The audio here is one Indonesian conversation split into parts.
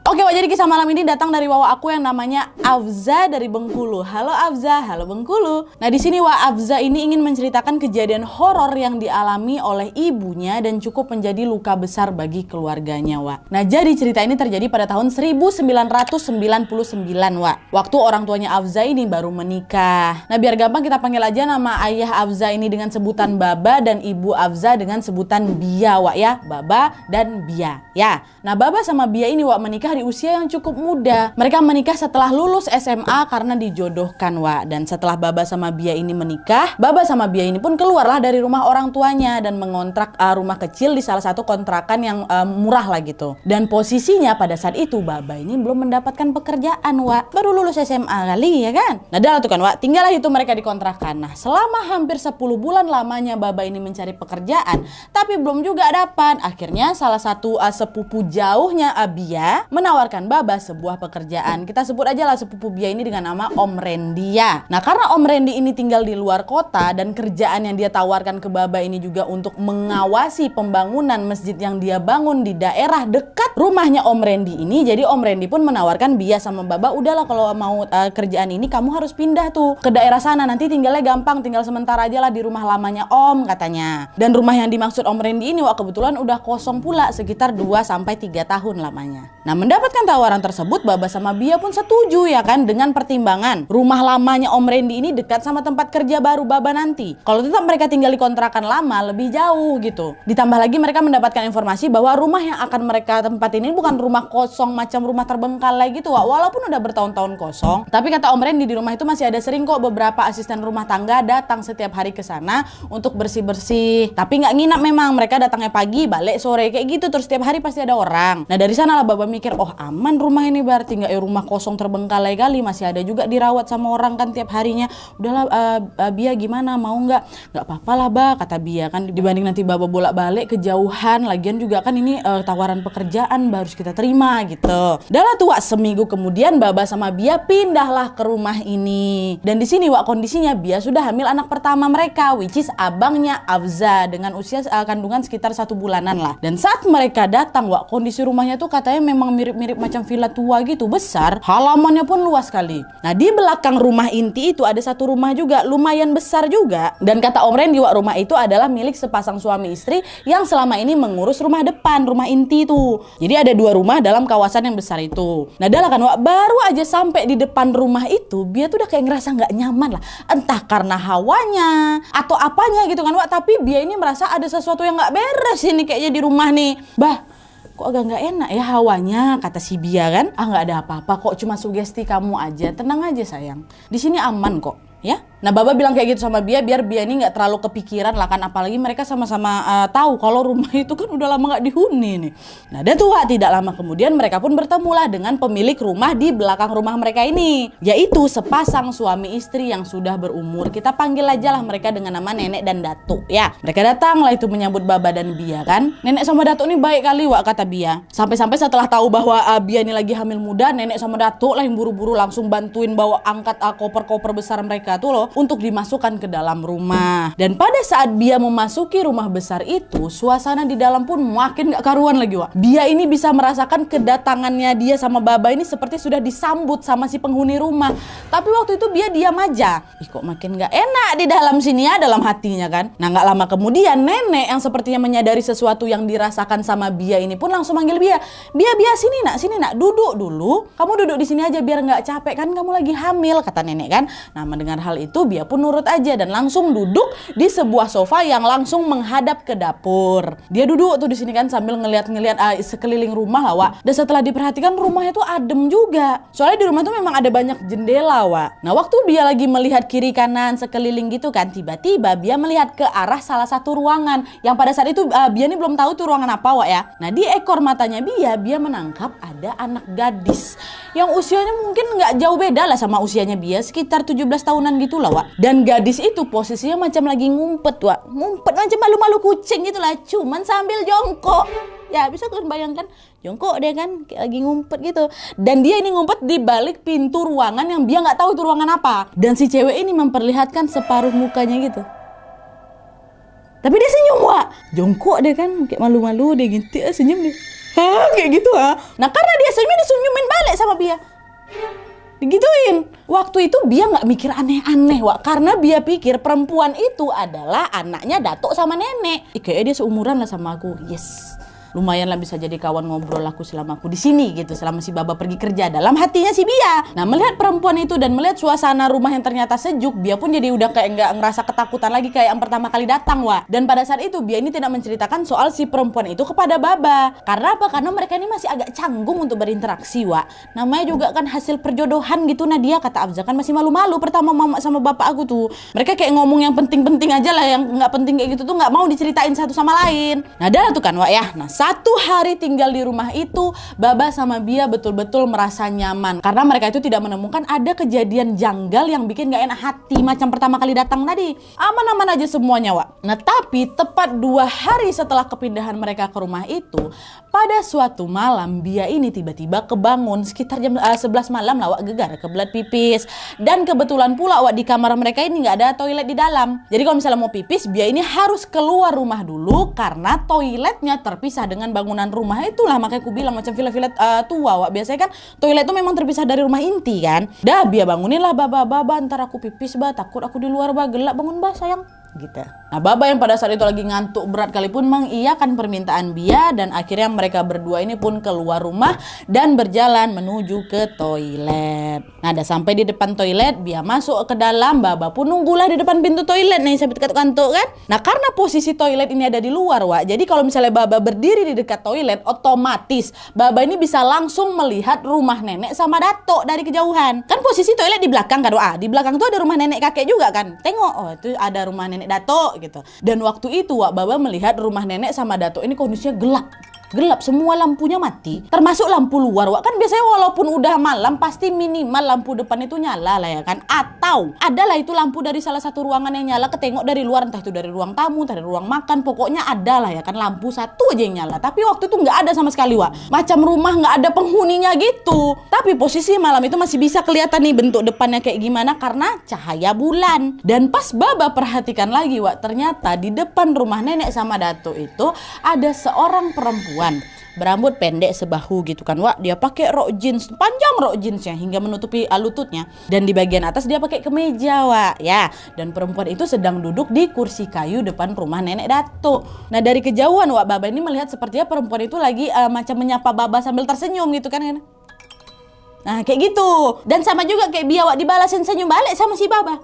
Oke, Wak, jadi kisah malam ini datang dari wawa aku yang namanya Afza dari Bengkulu. Halo Afza, halo Bengkulu. Nah, di sini Wak Afza ini ingin menceritakan kejadian horor yang dialami oleh ibunya dan cukup menjadi luka besar bagi keluarganya, Wak. Nah, jadi cerita ini terjadi pada tahun 1999, Wak. Waktu orang tuanya Afza ini baru menikah. Nah, biar gampang kita panggil aja nama ayah Afza ini dengan sebutan Baba dan ibu Afza dengan sebutan Bia, Wak, ya. Baba dan Bia, ya. Nah, Baba sama Bia ini, Wak, menikah di usia yang cukup muda. Mereka menikah setelah lulus SMA karena dijodohkan, Wak. Dan setelah Baba sama Bia ini menikah, Baba sama Bia ini pun keluarlah dari rumah orang tuanya dan mengontrak rumah kecil di salah satu kontrakan yang murah lah gitu. Dan posisinya pada saat itu Baba ini belum mendapatkan pekerjaan, Wak. Baru lulus SMA kali, ya kan? Nah, dah tuh kan, Wak. Tinggallah itu mereka di kontrakan. Nah, selama hampir 10 bulan lamanya Baba ini mencari pekerjaan, tapi belum juga dapat. Akhirnya salah satu sepupu jauhnya Bia menawarkan Baba sebuah pekerjaan. Kita sebut aja lah sepupu Bia ini dengan nama Om Randy, ya. Nah, karena Om Randy ini tinggal di luar kota dan kerjaan yang dia tawarkan ke Baba ini juga untuk mengawasi pembangunan masjid yang dia bangun di daerah dekat rumahnya Om Randy ini. Jadi Om Randy pun menawarkan Bia sama Baba, udahlah kalau mau kerjaan ini kamu harus pindah tuh ke daerah sana, nanti tinggalnya gampang, tinggal sementara aja lah di rumah lamanya Om, katanya. Dan rumah yang dimaksud Om Randy ini, Wak, kebetulan udah kosong pula sekitar 2-3 tahun lamanya. Nah, mendapatkan tawaran tersebut, Baba sama Bia pun setuju, ya kan, dengan pertimbangan rumah lamanya Om Randy ini dekat sama tempat kerja baru Baba nanti. Kalau tetap mereka tinggal di kontrakan lama lebih jauh gitu. Ditambah lagi mereka mendapatkan informasi bahwa rumah yang akan mereka tempatin ini bukan rumah kosong macam rumah terbengkalai gitu, Wak. Walaupun udah bertahun-tahun kosong, tapi kata Om Randy di rumah itu masih ada sering kok beberapa asisten rumah tangga datang setiap hari ke sana untuk bersih-bersih. Tapi nggak nginap memang, mereka datangnya pagi, balik sore kayak gitu, terus setiap hari pasti ada orang. Nah, dari sanalah Baba mikir, oh aman rumah ini, berarti nggak rumah kosong terbengkalai kali, masih ada juga dirawat sama orang kan tiap harinya. Udahlah Bia gimana, mau nggak? Nggak apa-apa lah, Ba, kata Bia kan, dibanding nanti Baba bolak-balik kejauhan, lagian juga kan ini tawaran pekerjaan harus kita terima gitu. Udahlah tuh, Wak, seminggu kemudian Baba sama Bia pindahlah ke rumah ini. Dan di sini, Wak, kondisinya Bia sudah hamil anak pertama mereka, which is abangnya Afza, dengan usia kandungan sekitar 1 bulanan lah. Dan saat mereka datang, Wak, kondisi rumahnya tuh katanya memang mirip-mirip macam villa tua gitu, besar, halamannya pun luas sekali. Nah, di belakang rumah inti itu ada satu rumah juga lumayan besar juga. Dan kata Om Randy, Wak, rumah itu adalah milik sepasang suami istri yang selama ini mengurus rumah depan, rumah inti itu. Jadi ada 2 rumah dalam kawasan yang besar itu. Nah, dah kan, Wak, baru aja sampai di depan rumah itu, Bia tuh udah kayak ngerasa nggak nyaman lah. Entah karena hawanya atau apanya gitu kan, Wak. Tapi Bia ini merasa ada sesuatu yang nggak beres ini kayaknya di rumah nih. Bah, kok agak nggak enak ya hawanya, kata si Bia kan. Ah, nggak ada apa-apa kok, cuma sugesti kamu aja, tenang aja sayang, di sini aman kok, ya. Nah, Baba bilang kayak gitu sama Bia biar Bia ini nggak terlalu kepikiran lah kan, apalagi mereka sama-sama tahu kalau rumah itu kan udah lama nggak dihuni nih. Nah, dan tuh, Wak, tidak lama kemudian mereka pun bertemulah dengan pemilik rumah di belakang rumah mereka ini, yaitu sepasang suami istri yang sudah berumur. Kita panggil aja lah mereka dengan nama Nenek dan Datuk, ya. Mereka datang lah itu menyambut Baba dan Bia kan. Nenek sama Datuk ini baik kali, Wak, kata Bia. Sampai-sampai setelah tahu bahwa Bia ini lagi hamil muda, Nenek sama Datuk lah yang buru-buru langsung bantuin bawa angkat koper-koper besar mereka tuh loh untuk dimasukkan ke dalam rumah. Dan pada saat Bia memasuki rumah besar itu, suasana di dalam pun makin gak karuan lagi, Wak. Bia ini bisa merasakan kedatangannya dia sama Baba ini seperti sudah disambut sama si penghuni rumah. Tapi waktu itu Bia diam aja. Ih, kok makin gak enak di dalam sini ya, dalam hatinya kan. Nah, gak lama kemudian Nenek yang sepertinya menyadari sesuatu yang dirasakan sama Bia ini pun langsung manggil Bia. Bia, sini nak, duduk dulu. Kamu duduk di sini aja biar gak capek kan, kamu lagi hamil, kata Nenek kan. Nah, mendengar hal itu Bia pun nurut aja dan langsung duduk di sebuah sofa yang langsung menghadap ke dapur. Dia duduk tuh di sini kan sambil ngeliat-ngeliat sekeliling rumah lah, Wak. Dan setelah diperhatikan rumahnya tuh adem juga. Soalnya di rumah tuh memang ada banyak jendela, Wak. Nah, waktu Bia lagi melihat kiri kanan sekeliling gitu kan, tiba-tiba Bia melihat ke arah salah satu ruangan yang pada saat itu Bia ini belum tahu tuh ruangan apa, Wak, ya. Nah, di ekor matanya Bia menangkap ada anak gadis yang usianya mungkin nggak jauh beda lah sama usianya Bia, sekitar 17 tahunan gitu lah, Wak. Dan gadis itu posisinya macam lagi ngumpet, Wak. Ngumpet macam malu-malu kucing gitu lah, cuman sambil jongkok. Ya, bisa kalian bayangkan, jongkok dia kan kayak lagi ngumpet gitu. Dan dia ini ngumpet di balik pintu ruangan yang Bia nggak tahu itu ruangan apa. Dan si cewek ini memperlihatkan separuh mukanya gitu. Tapi dia senyum, Wak. Jongkok dia kan kayak malu-malu, dia gitu senyum dia. Hah, kayak gitu ha. Nah karena dia senyum, disenyumin balik sama Bia. Digituin. Waktu itu Bia nggak mikir aneh-aneh, Wak. Karena Bia pikir perempuan itu adalah anaknya datuk sama nenek. Kayaknya dia seumuran lah sama aku. Yes. Lumayan lah bisa jadi kawan ngobrol aku selama aku di sini gitu, selama si Baba pergi kerja. Dalam hatinya si Bia. Nah melihat perempuan itu dan melihat suasana rumah yang ternyata sejuk, Bia pun jadi udah kayak nggak ngerasa ketakutan lagi kayak yang pertama kali datang, Wak. Dan pada saat itu Bia ini tidak menceritakan soal si perempuan itu kepada Baba. Karena apa? Karena mereka ini masih agak canggung untuk berinteraksi, Wak. Namanya juga kan hasil perjodohan gitu. Nah dia kata Afza kan masih malu-malu pertama mama sama bapak aku tuh. Mereka kayak ngomong yang penting-penting aja lah, yang nggak penting kayak gitu tuh nggak mau diceritain satu sama lain. Nah dah tuh kan, Wak ya. Nah satu hari tinggal di rumah itu, Baba sama Bia betul-betul merasa nyaman. Karena mereka itu tidak menemukan ada kejadian janggal yang bikin gak enak hati macam pertama kali datang tadi. Aman-aman aja semuanya, Wak. Nah tapi tepat 2 hari setelah kepindahan mereka ke rumah itu, pada suatu malam Bia ini tiba-tiba kebangun sekitar jam 11 malam lah, Wak, gegar kebelet pipis. Dan kebetulan pula, Wak, di kamar mereka ini nggak ada toilet di dalam. Jadi kalau misalnya mau pipis, Bia ini harus keluar rumah dulu karena toiletnya terpisah dengan bangunan rumah. Itulah makanya aku bilang macam villa-villa tua, Wak. Biasanya kan toilet itu memang terpisah dari rumah inti kan. Dah Bia bangunin lah Baba, ntar aku pipis bah, takut aku di luar bah, gelap, bangun bah sayang gitu. Nah Baba yang pada saat itu lagi ngantuk berat kali pun mengiyakan permintaan Bia dan akhirnya mereka berdua ini pun keluar rumah dan berjalan menuju ke toilet. Nah udah sampai di depan toilet, Bia masuk ke dalam, Baba pun nunggulah di depan pintu toilet nih sampai kantuk kan. Nah karena posisi toilet ini ada di luar, Wak. Jadi kalau misalnya Baba berdiri di dekat toilet, otomatis Baba ini bisa langsung melihat rumah nenek sama datuk dari kejauhan. Kan posisi toilet di belakang kan, Wak. Di belakang tuh ada rumah nenek kakek juga kan. Tengok, oh itu ada rumah nenek datuk gitu. Dan waktu itu, Wak, Baba melihat rumah nenek sama datuk ini kondisinya gelap. Gelap, semua lampunya mati, termasuk lampu luar, Wak. Kan biasanya walaupun udah malam pasti minimal lampu depan itu nyala lah ya kan. Atau adalah itu lampu dari salah satu ruangan yang nyala ketengok dari luar, entah itu dari ruang tamu, entah dari ruang makan, pokoknya ada lah ya kan, lampu satu aja yang nyala. Tapi waktu itu nggak ada sama sekali, Wak. Macam rumah nggak ada penghuninya gitu. Tapi posisi malam itu masih bisa kelihatan nih bentuk depannya kayak gimana karena cahaya bulan. Dan pas Baba perhatikan lagi, Wak, ternyata di depan rumah nenek sama datuk itu ada seorang perempuan berambut pendek sebahu gitu kan, Wak. Dia pakai rok jeans, panjang rok jeansnya hingga menutupi lututnya. Dan di bagian atas dia pakai kemeja, Wak, ya. Dan perempuan itu sedang duduk di kursi kayu depan rumah nenek datuk. Nah dari kejauhan, Wak, Baba ini melihat sepertinya perempuan itu lagi macam menyapa Baba sambil tersenyum gitu kan. Nah kayak gitu. Dan sama juga kayak Bia, Wak, dibalasin senyum balik sama si Baba.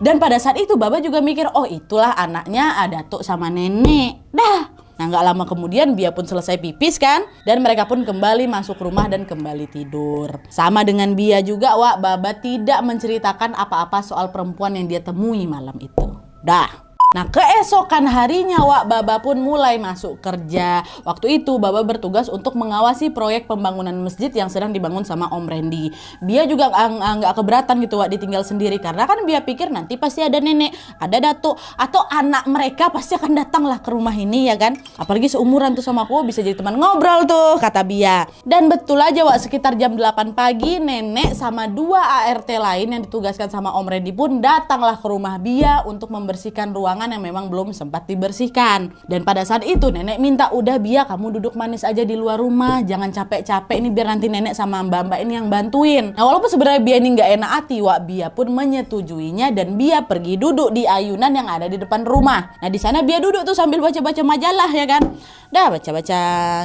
Dan pada saat itu Baba juga mikir, oh itulah anaknya datuk sama nenek. Dah. Nah gak lama kemudian Bia pun selesai pipis kan. Dan mereka pun kembali masuk rumah dan kembali tidur. Sama dengan Bia juga, Wak, Baba tidak menceritakan apa-apa soal perempuan yang dia temui malam itu. Dah. Nah keesokan harinya, Wak, Baba pun mulai masuk kerja. Waktu itu Baba bertugas untuk mengawasi proyek pembangunan masjid yang sedang dibangun sama Om Randy. Bia juga nggak keberatan gitu, Wak, ditinggal sendiri. Karena kan Bia pikir nanti pasti ada nenek, ada datuk, atau anak mereka pasti akan datang lah ke rumah ini ya kan. Apalagi seumuran tuh sama aku, bisa jadi teman ngobrol tuh, kata Bia. Dan betul aja, Wak, sekitar jam 8 pagi nenek sama 2 ART lain yang ditugaskan sama Om Randy pun datanglah ke rumah Bia untuk membersihkan ruangan yang memang belum sempat dibersihkan. Dan pada saat itu nenek minta, udah Bia kamu duduk manis aja di luar rumah, jangan capek-capek ini biar nanti nenek sama mbak-mbak ini yang bantuin. Nah walaupun sebenarnya Bia ini nggak enak hati, Wak, Bia pun menyetujuinya dan Bia pergi duduk di ayunan yang ada di depan rumah. Nah di sana Bia duduk tuh sambil baca-baca majalah ya kan. Dah baca-baca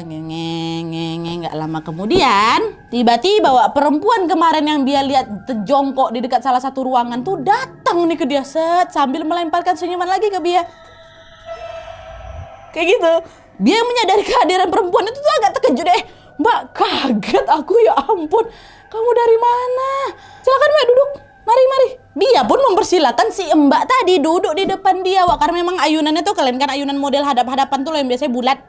nggak lama kemudian tiba-tiba, Wak, perempuan kemarin yang Bia lihat terjongkok di dekat salah satu ruangan tuh datang nih ke dia sambil melemparkan senyuman lagi ke Bia. Kayak gitu. Bia menyadari kehadiran perempuan itu tuh agak terkejut deh. Mbak, kaget aku, ya ampun. Kamu dari mana? Silakan Mbak duduk. Mari. Bia pun mempersilakan si Mbak tadi duduk di depan dia, Wak, karena memang ayunannya tuh kalian kan ayunan model hadap-hadapan tuh loh yang biasanya bulat.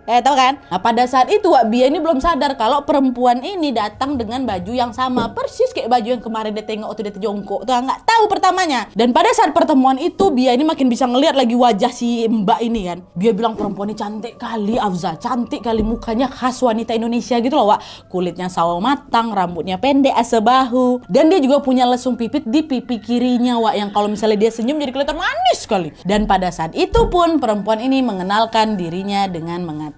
Tahu kan? Nah pada saat itu, Wak, Bia ini belum sadar kalau perempuan ini datang dengan baju yang sama persis kayak baju yang kemarin dia tengok waktu dia terjongkok tuh, nggak tahu pertamanya. Dan pada saat pertemuan itu Bia ini makin bisa ngelihat lagi wajah si Mbak ini kan. Bia bilang perempuan ini cantik kali, Afza, cantik kali, mukanya khas wanita Indonesia gitu loh, Wak. Kulitnya sawo matang, rambutnya pendek sebahu, dan dia juga punya lesung pipit di pipi kirinya, Wak, yang kalau misalnya dia senyum jadi kelihatan manis sekali. Dan pada saat itu pun perempuan ini mengenalkan dirinya dengan mengatakan,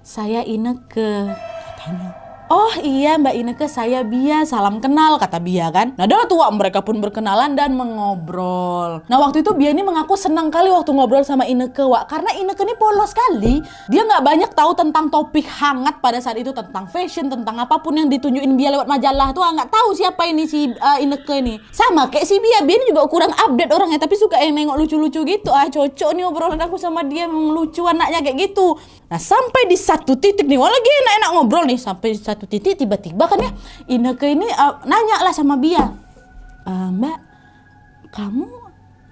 saya Ineke, katanya. Oh iya Mbak Ineke, saya Bia, salam kenal, kata Bia kan. Nah dah tua mereka pun berkenalan dan mengobrol. Nah waktu itu Bia ini mengaku senang kali waktu ngobrol sama Ineke, Wak. Karena Ineke ini polos sekali. Dia nggak banyak tahu tentang topik hangat pada saat itu, tentang fashion, tentang apapun yang ditunjukin Bia lewat majalah tuh nggak tahu siapa ini si Ineke ini. Sama kayak si Bia ini juga kurang update orangnya, tapi suka yang nengok lucu-lucu gitu. Cocok nih obrolan aku sama dia, memang lucu anaknya kayak gitu. Nah sampai di satu titik nih, lagi enak-enak ngobrol nih, sampai di satu titik tiba-tiba kan ya Ineke ini nanya lah sama Bia, Mbak, kamu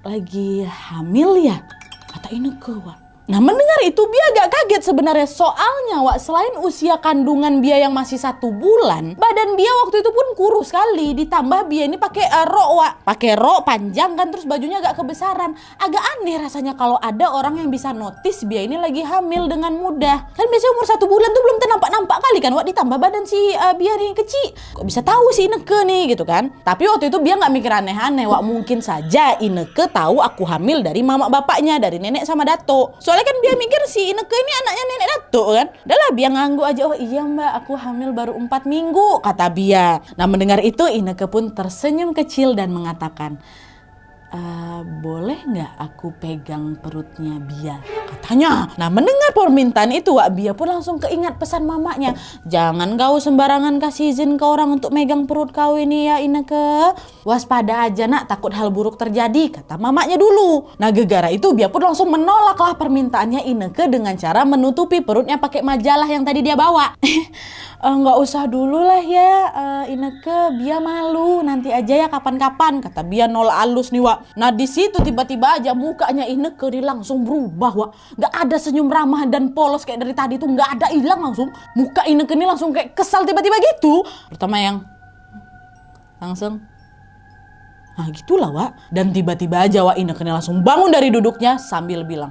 lagi hamil ya? Kata Ineke, Wak. Nah mendengar itu Bia agak kaget sebenarnya, soalnya Wak, selain usia kandungan Bia yang masih 1 bulan, badan Bia waktu itu pun kurus sekali, ditambah Bia ini pakai rok, Wak, pakai rok panjang kan, terus bajunya agak kebesaran. Agak aneh rasanya kalau ada orang yang bisa notice Bia ini lagi hamil dengan mudah. Kan biasanya umur 1 bulan tuh belum nampak kali kan, Wak, ditambah badan si Bia ini kecil, kok bisa tahu si Ineke nih gitu kan. Tapi waktu itu Bia nggak mikir aneh-aneh, Wak, mungkin saja Ineke tahu aku hamil dari mama bapaknya, dari nenek sama dato. Soalnya kan Bia mikir si Ineke ini anaknya nenek dato kan. Udah lah Bia ngangguk aja, oh iya Mbak, aku hamil baru 4 minggu, kata Bia. Nah mendengar itu Ineke pun tersenyum kecil dan mengatakan, boleh nggak aku pegang perutnya Bia, katanya. Nah mendengar permintaan itu Wak, Bia pun langsung keingat pesan mamanya, jangan kau sembarangan kasih izin ke orang untuk megang perut kau ini ya Ineke, waspada aja nak, takut hal buruk terjadi, kata mamanya dulu. Nah gegara itu Bia pun langsung menolaklah permintaannya Ineke dengan cara menutupi perutnya pakai majalah yang tadi dia bawa. Nggak usah dulu lah ya Ineke, Bia malu, nanti aja ya kapan-kapan, kata Bia nolak halus nih Wak. Nah di situ tiba-tiba aja mukanya Ineke dia langsung berubah, Wak. Nggak ada senyum ramah dan polos kayak dari tadi tuh, nggak ada, hilang langsung. Muka Ineke ini langsung kayak kesal tiba-tiba gitu. Pertama yang langsung, nah gitulah Wak. Dan tiba-tiba aja Wak, Ineke ini langsung bangun dari duduknya sambil bilang,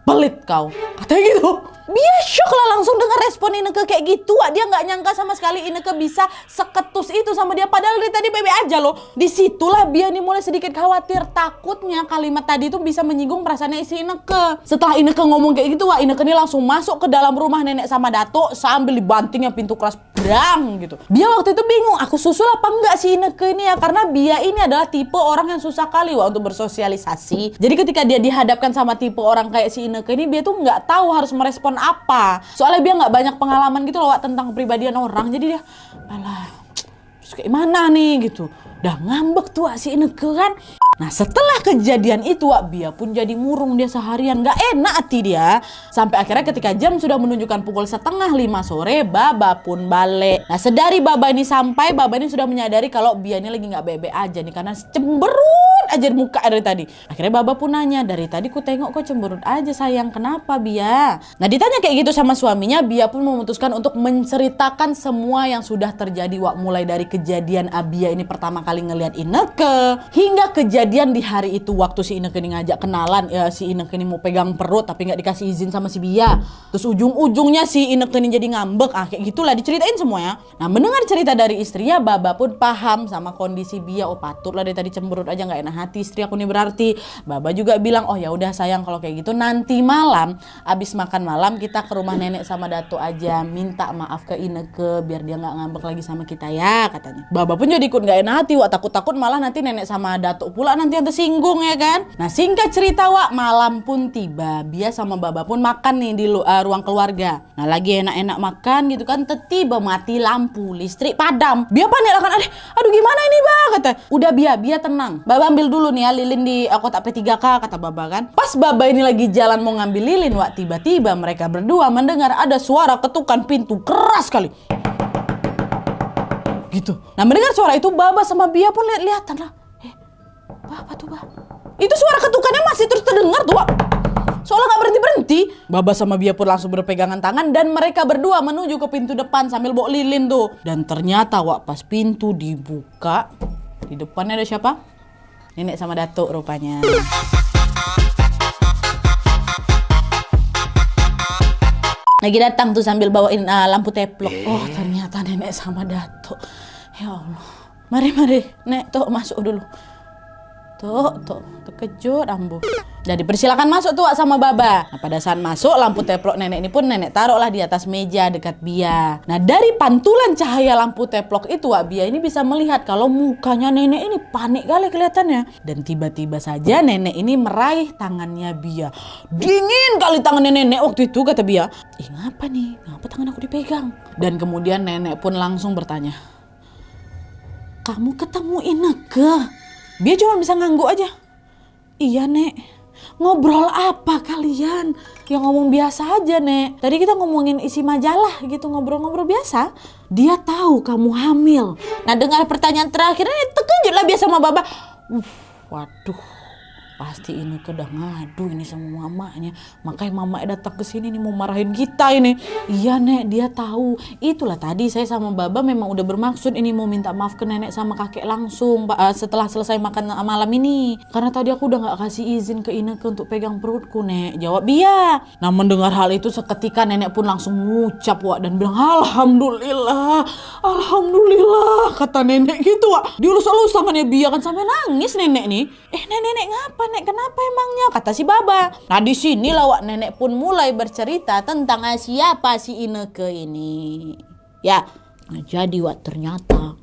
pelit kau, katanya gitu. Bia shock lah langsung dengar respon Ineke kayak gitu, Wak. Dia nggak nyangka sama sekali Ineke bisa seketus itu sama dia, padahal dari tadi bebe aja loh. Disitulah Bia nih mulai sedikit khawatir, takutnya kalimat tadi itu bisa menyinggung perasaannya si Ineke. Setelah Ineke ngomong kayak gitu, Wak, Ineke nih langsung masuk ke dalam rumah nenek sama dato sambil dibantingnya pintu keras brang gitu. Bia waktu itu bingung, aku susul apa enggak si Ineke ini ya, karena Bia ini adalah tipe orang yang susah kali, Wak, untuk bersosialisasi. Jadi ketika dia dihadapkan sama tipe orang kayak si Ineke ini, Bia tuh nggak tahu harus merespon apa. Soalnya Bia nggak banyak pengalaman gitu loh Wak, tentang kepribadian orang. Jadi dia, alah, terus kayak mana nih gitu. Udah ngambek tuh Wak, si Ineke kan. Nah setelah kejadian itu Wak, Bia pun jadi murung dia seharian, gak enak hati dia. Sampai akhirnya ketika jam sudah menunjukkan pukul 4:30 sore, Baba pun balik. Nah sedari Baba ini sampai, Baba ini sudah menyadari kalau Bia ini lagi gak bebe aja nih, karena cemberut aja muka dari tadi. Akhirnya Baba pun nanya, dari tadi ku tengok kok cemberut aja sayang, kenapa Bia? Nah ditanya kayak gitu sama suaminya, Bia pun memutuskan untuk menceritakan semua yang sudah terjadi Wak. Mulai dari kejadian Bia ini pertama kali ngelihat Ineke, hingga kejadian di hari itu waktu si Ineke ini ngajak kenalan, ya si Ineke ini mau pegang perut tapi nggak dikasih izin sama si Bia. Terus ujung-ujungnya si Ineke ini jadi ngambek, kayak gitulah diceritain semuanya. Nah mendengar cerita dari istrinya, Baba pun paham sama kondisi Bia. Oh patutlah dari tadi cemberut aja, nggak enak hati istri aku nih berarti. Baba juga bilang, oh ya udah sayang kalau kayak gitu nanti malam abis makan malam kita ke rumah nenek sama dato aja, minta maaf ke Ineke biar dia nggak ngambek lagi sama kita ya, katanya. Baba pun jadi ikut nggak enak hati Wak, takut-takut malah nanti nenek sama dato pula nanti yang tersinggung ya kan. Nah singkat cerita Wak, malam pun tiba, Bia sama Baba pun makan nih di ruang keluarga. Nah lagi enak-enak makan gitu kan, tiba mati lampu, listrik padam. Bia panik lah kan, aduh gimana ini Bang, kata. Udah Bia tenang, Baba ambil dulu nih ya lilin di kotak P3K, kata Baba kan. Pas Baba ini lagi jalan mau ngambil lilin Wak, tiba-tiba mereka berdua mendengar ada suara ketukan pintu keras sekali gitu. Nah mendengar suara itu Baba sama Bia pun lihat-lihatan lah. Apa tuh Bah? Itu suara ketukannya masih terus terdengar tuh Wak. Soalnya gak berhenti-berhenti. Baba sama Bia pun langsung berpegangan tangan dan mereka berdua menuju ke pintu depan sambil bawa lilin tuh. Dan ternyata Wak, pas pintu dibuka, di depannya ada siapa? Nenek sama dato rupanya. Lagi datang tuh sambil bawain lampu teplok. Oh ternyata nenek sama dato. Ya Allah. Mari Nek, tuh masuk dulu. Tuh, terkejut ambu. Jadi persilakan masuk tuh Wak sama Baba. Nah pada saat masuk lampu teplok nenek ini pun nenek taruhlah di atas meja dekat Bia. Nah dari pantulan cahaya lampu teplok itu Wak, Bia ini bisa melihat kalau mukanya nenek ini panik kali kelihatannya. Dan tiba-tiba saja nenek ini meraih tangannya Bia. Dingin kali tangannya nenek waktu itu, kata Bia. Ngapa nih? Ngapa tangan aku dipegang? Dan kemudian nenek pun langsung bertanya, kamu ketemu Ineke? Bia cuma bisa ngangguk aja. Iya Nek. Ngobrol apa kalian? Ya ngomong biasa aja Nek. Tadi kita ngomongin isi majalah gitu, ngobrol-ngobrol biasa. Dia tahu kamu hamil. Nah dengar pertanyaan terakhir ini terkejut lah biasa sama Baba. Waduh, pasti Ineke udah ngadu ini sama mamanya. Makanya mamanya datang ke sini nih mau marahin kita ini. Iya Nek, dia tahu. Itulah tadi saya sama Baba memang udah bermaksud ini mau minta maaf ke nenek sama kakek langsung setelah selesai makan malam ini. Karena tadi aku udah gak kasih izin ke Ineke untuk pegang perutku Nek, jawab Bia. Nah mendengar hal itu seketika nenek pun langsung ngucap Wak dan bilang alhamdulillah, alhamdulillah, kata nenek gitu Wak. Dielus-elus tangannya Bia kan sampai nangis nenek nih. Nenek ngapa Nek, kenapa emangnya, kata si Baba. Nah di sini Wak nenek pun mulai bercerita tentang siapa si Ineke ini. Ya, nah, jadi Wak ternyata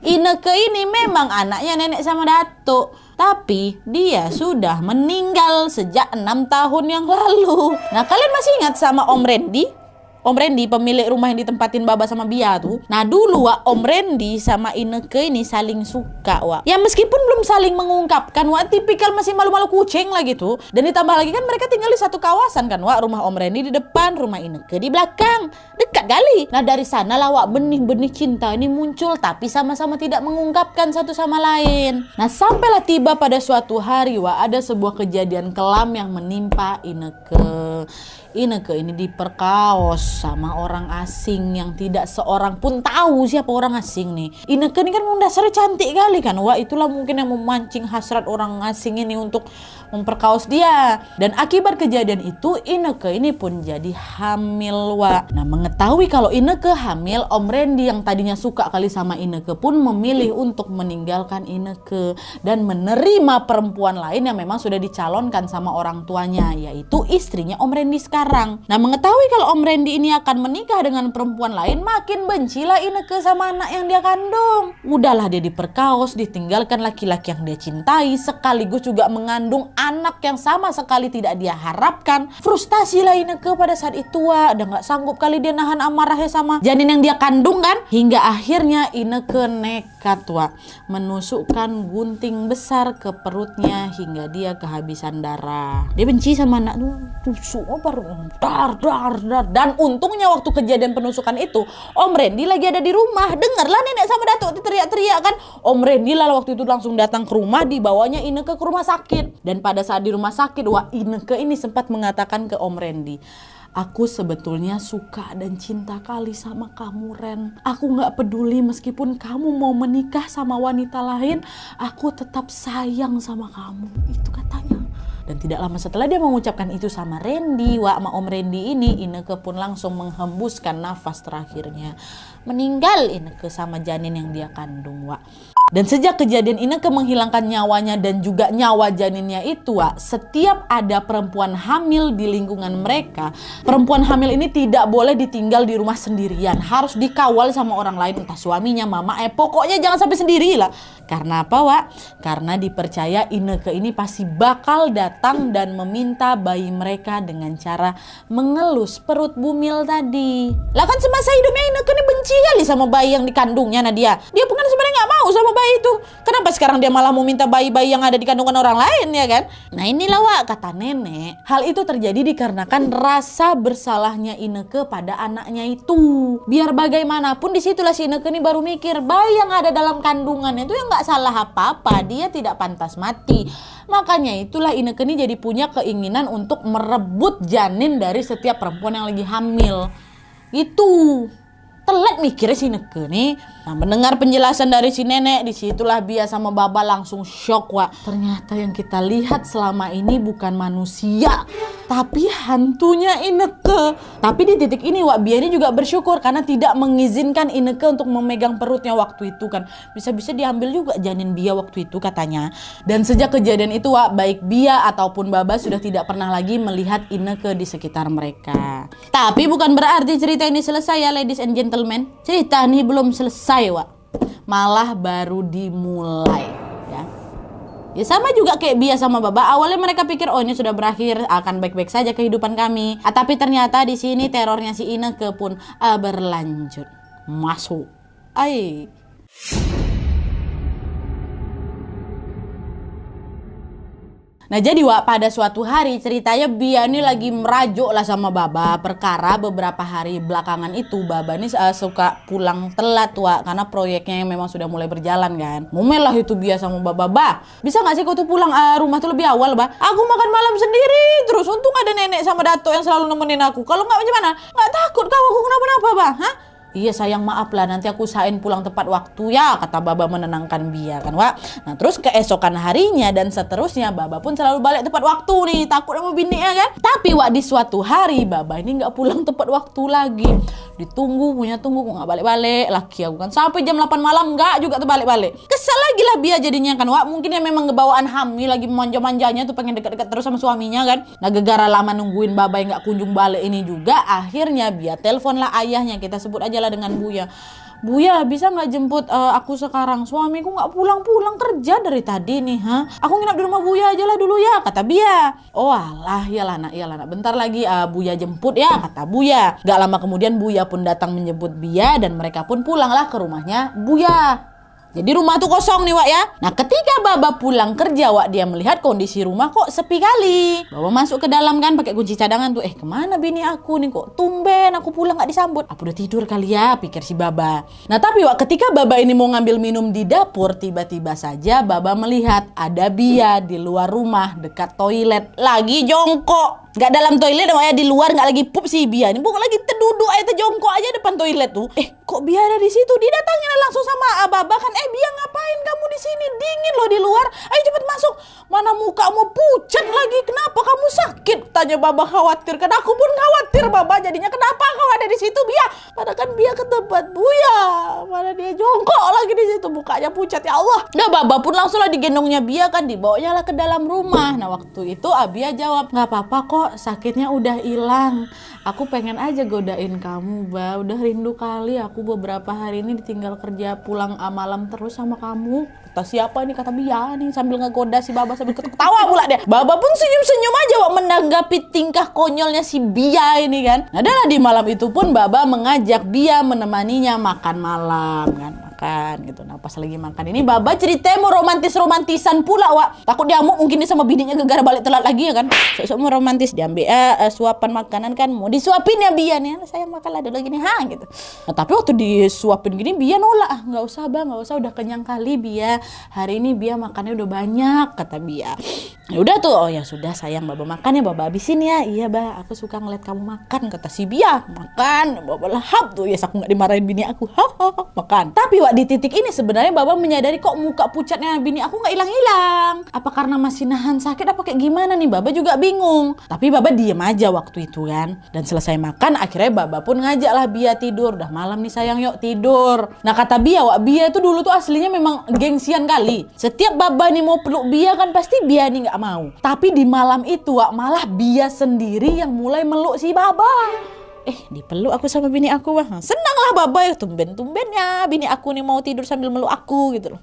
Ineke ini memang anaknya nenek sama datuk. Tapi dia sudah meninggal sejak 6 tahun yang lalu. Nah kalian masih ingat sama Om Randy? Om Randy pemilik rumah yang ditempatin Baba sama Bia tuh. Nah dulu Wak, Om Randy sama Ineke ini saling suka Wak. Ya meskipun belum saling mengungkapkan Wak, tipikal masih malu-malu kucing lah gitu. Dan ditambah lagi kan mereka tinggal di satu kawasan kan Wak. Rumah Om Randy di depan, rumah Ineke di belakang. Dekat kali. Nah dari sana lah Wak benih-benih cinta ini muncul. Tapi sama-sama tidak mengungkapkan satu sama lain. Nah sampailah tiba pada suatu hari Wak, ada sebuah kejadian kelam yang menimpa Ineke. Ineke ini diperkaos sama orang asing yang tidak seorang pun tahu siapa orang asing nih. Ineke ini kan dasarnya cantik kali kan Wak, itulah mungkin yang memancing hasrat orang asing ini untuk memperkaos dia. Dan akibat kejadian itu Ineke ini pun jadi hamil Wak. Nah mengetahui kalau Ineke hamil, Om Randy yang tadinya suka kali sama Ineke pun memilih untuk meninggalkan Ineke dan menerima perempuan lain yang memang sudah dicalonkan sama orang tuanya, yaitu istrinya Om Randy sekarang. Nah mengetahui kalau Om Randy ini akan menikah dengan perempuan lain, makin bencilah Ineke sama anak yang dia kandung. Udahlah dia diperkaos, ditinggalkan laki-laki yang dia cintai, sekaligus juga mengandung anak yang sama sekali tidak dia harapkan. Frustasilah Ineke pada saat itu Wak, udah gak sanggup kali dia nahan amarahnya sama janin yang dia kandung kan. Hingga akhirnya Ineke nekat Wak, menusukkan gunting besar ke perutnya hingga dia kehabisan darah. Dia benci sama anak tuh, tusuk baru dar. Dan untungnya waktu kejadian penusukan itu Om Randy lagi ada di rumah. Dengarlah nenek sama datuk teriak-teriak kan. Om Randy lah waktu itu langsung datang ke rumah, dibawanya Ineke ke rumah sakit. Dan pada saat di rumah sakit Wak, Ineke ini sempat mengatakan ke Om Randy, aku sebetulnya suka dan cinta kali sama kamu Ren. Aku gak peduli meskipun kamu mau menikah sama wanita lain, aku tetap sayang sama kamu. Itu katanya. Dan tidak lama setelah dia mengucapkan itu sama Randy Wak, sama Om Randy ini, Ineke pun langsung menghembuskan nafas terakhirnya. Meninggal Ineke sama janin yang dia kandung Wak. Dan sejak kejadian Ineke menghilangkan nyawanya dan juga nyawa janinnya itu Wak, setiap ada perempuan hamil di lingkungan mereka, perempuan hamil ini tidak boleh ditinggal di rumah sendirian, harus dikawal sama orang lain, entah suaminya, mama, pokoknya jangan sampai sendiri lah. Karena apa Wak? Karena dipercaya Ineke ini pasti bakal datang dan meminta bayi mereka dengan cara mengelus perut bumil tadi. Lah kan semasa hidupnya Ineke ini benci kali sama bayi yang dikandungnya Nadia. Dia bukan sebenarnya gak mau sama bayi itu. Kenapa sekarang dia malah mau minta bayi-bayi yang ada di kandungan orang lain ya kan? Nah inilah Wak, kata nenek, hal itu terjadi dikarenakan rasa bersalahnya Ineke pada anaknya itu. Biar bagaimanapun disitulah si Ineke ini baru mikir, bayi yang ada dalam kandungannya itu yang gak salah apa-apa, dia tidak pantas mati. Makanya itulah Ineke ini jadi punya keinginan untuk merebut janin dari setiap perempuan yang lagi hamil. Gitu. telat mikirnya si Ineke nih. Nah, mendengar penjelasan dari si nenek, disitulah Bia sama Baba langsung shock, Wak. Ternyata yang kita lihat selama ini bukan manusia, tapi hantunya Ineke. Tapi di titik ini, Wak, Bia ini juga bersyukur karena tidak mengizinkan Ineke untuk memegang perutnya waktu itu kan. Bisa-bisa diambil juga janin Bia waktu itu katanya. Dan sejak kejadian itu, Wak, baik Bia ataupun Baba sudah tidak pernah lagi melihat Ineke di sekitar mereka. Tapi bukan berarti cerita ini selesai ya, ladies and gentlemen. Cerita ini belum selesai, Wak. Malah baru dimulai ya. Ya sama juga kayak Bia sama Baba. Awalnya mereka pikir oh ini sudah berakhir, akan baik-baik saja kehidupan kami. Tapi ternyata di sini terornya si Ineke pun berlanjut. Masuk. Nah jadi, Wak, pada suatu hari ceritanya Bia ini lagi merajuk lah sama Baba. Perkara beberapa hari belakangan itu Baba ini suka pulang telat, Wak, karena proyeknya yang memang sudah mulai berjalan kan. Ngomel lah itu Bia sama Baba, "Bah, bisa gak sih kau tuh pulang rumah tuh lebih awal, Bah? Aku makan malam sendiri terus. Untung ada nenek sama Dato yang selalu nemenin aku. Kalau gak gimana? Gak takut kau aku kenapa-napa, Bah? Hah?" "Iya sayang, maaf lah, nanti aku usahain pulang tepat waktu ya," kata Baba menenangkan Bia kan, Wak. Nah terus keesokan harinya dan seterusnya Baba pun selalu balik tepat waktu nih, takut sama bininya kan. Tapi, Wak, di suatu hari Baba ini nggak pulang tepat waktu lagi. Ditunggu kok nggak balik-balik. Laki aku kan sampai jam 8 malam nggak juga tuh balik-balik. Kesal lagi lah Bia jadinya kan, Wak. Mungkin ya memang ngebawaan hamil lagi manja-manjanya tuh pengen dekat-dekat terus sama suaminya kan. Nah gegara lama nungguin Baba yang nggak kunjung balik ini juga, akhirnya Bia telepon lah ayahnya, kita sebut aja lah dengan Buya. "Buya, bisa nggak jemput aku sekarang? Suamiku nggak pulang-pulang kerja dari tadi nih, Aku nginap di rumah Buya aja lah dulu ya," kata Bia. "Oh alah, iyalah nak, bentar lagi Buya jemput ya," kata Buya. Gak lama kemudian Buya pun datang menjemput Bia dan mereka pun pulanglah ke rumahnya Buya. Jadi rumah tuh kosong nih, Wak, ya. Nah ketika Baba pulang kerja, Wak, dia melihat kondisi rumah kok sepi kali. Baba masuk ke dalam kan pakai kunci cadangan tuh. Kemana bini aku nih, kok tumben aku pulang gak disambut? Apa udah tidur kali ya, pikir si Baba. Nah tapi, Wak, ketika Baba ini mau ngambil minum di dapur, tiba-tiba saja Baba melihat ada Bia di luar rumah dekat toilet lagi jongkok. Gak dalam toilet, Wak, ya, di luar, gak lagi pup si Bia ini, bukan lagi terduduk aja, terjongkok aja depan toilet tuh. Kok Bia ada di situ? Didatangin langsung sama Baba kan. "Bia, ngapain kamu di sini? Dingin loh di luar. Ayo cepet masuk. Mana mukamu pucat lagi? Kenapa kamu sakit?" tanya Baba khawatir. Kan aku pun khawatir, Baba, jadinya kenapa kau ada di situ, Bia? Padahal kan Bia ke tempat Buya, mana dia jongkok lagi di situ, mukanya pucat, ya Allah. Nah Baba pun langsung lah digendongnya Bia kan, dibawanya lah ke dalam rumah. Nah waktu itu Bia jawab, "Nggak apa-apa kok, sakitnya udah hilang. Aku pengen aja godain kamu, Ba. Udah rindu kali aku beberapa hari ini ditinggal kerja pulang malam terus sama kamu." Kata siapa nih? Kata Bia nih sambil ngegoda si Baba sambil ketawa pula dia. Baba pun senyum-senyum aja, Wak, menanggapi tingkah konyolnya si Bia ini kan. Nah dan di malam itu pun Baba mengajak Bia menemaninya makan malam kan. Gitu. Nah pas lagi makan ini Baba ceritanya mau romantisan pula, Wak. Takut diamuk mungkin dia sama bininya gegara balik telat lagi ya kan. Sok-sok mau romantis, diambil suapan makanan kan, mau disuapin ya Bia nih, "Sayang makan lah dulu gini gitu." Nah tapi waktu disuapin gini Bia nolak, "Nggak usah, Bang, nggak usah, udah kenyang kali Bia. Hari ini Bia makannya udah banyak," kata Bia. Ya udah tuh, "Oh ya sudah sayang, Baba makan ya, Baba habisin ya." "Iya, Ba, aku suka ngeliat kamu makan," kata si Bia. Makan, Baba lahap tuh, ya aku nggak dimarahin bini aku, makan. Tapi, Wak, di titik ini sebenarnya Baba menyadari kok muka pucatnya bini aku nggak hilang-hilang. Apa karena masih nahan sakit apa kayak gimana nih? Baba juga bingung. Tapi Baba diem aja waktu itu kan. Dan selesai makan akhirnya Baba pun ngajak lah Bia tidur. "Udah malam nih sayang, yuk tidur." Nah kata Bia, Wak, Bia itu dulu tuh aslinya memang gengsian kali. Setiap Baba nih mau peluk Bia kan pasti Bia nih nggak mau. Tapi di malam itu, Wak, malah Bia sendiri yang mulai meluk si Baba. Dipeluk aku sama bini aku, Bang. Senang lah Baba ya, tumben-tumbennya bini aku nih mau tidur sambil meluk aku gitu loh.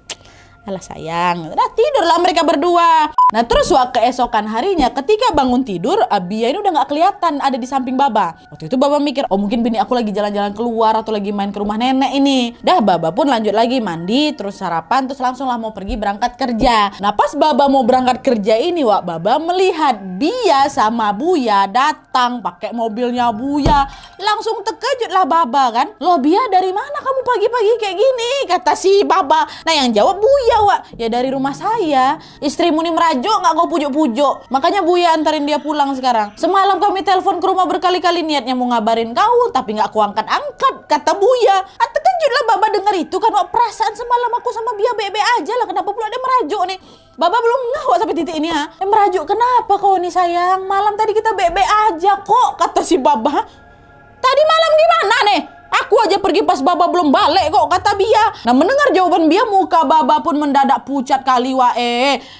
Alah sayang, nah tidurlah mereka berdua. Nah terus, Wak, keesokan harinya ketika bangun tidur, Bia ini udah gak kelihatan ada di samping Baba. Waktu itu Baba mikir, oh mungkin bini aku lagi jalan-jalan keluar atau lagi main ke rumah nenek ini. Dah Baba pun lanjut lagi mandi, terus sarapan, terus langsung lah mau pergi berangkat kerja. Nah pas Baba mau berangkat kerja ini, Wak, Baba melihat Bia sama Buya datang pakai mobilnya Buya. Langsung terkejut lah Baba kan. "Loh Bia, dari mana kamu pagi-pagi kayak gini?" kata si Baba. Nah yang jawab Buya, jauh Wak? Ya dari rumah saya. Istrimu nih merajuk nggak kau pujuk-pujuk. Makanya Buya antarin dia pulang sekarang. Semalam kami telepon ke rumah berkali-kali niatnya mau ngabarin kau, tapi nggak kuangkat-angkat, kata Buya. Terkejutlah Baba dengar itu kan Wak. Perasaan semalam aku sama Bia bebe aja lah. Kenapa pula dia merajuk nih? Baba belum ngeh Wak sampai titik ini ha. Merajuk kenapa kau nih sayang? Malam tadi kita bebe aja kok, kata si Baba. Tadi malam gimana nih? Aku aja pergi pas Baba belum balik kok, kata Bia. Nah mendengar jawaban Bia, muka Baba pun mendadak pucat kali Wak.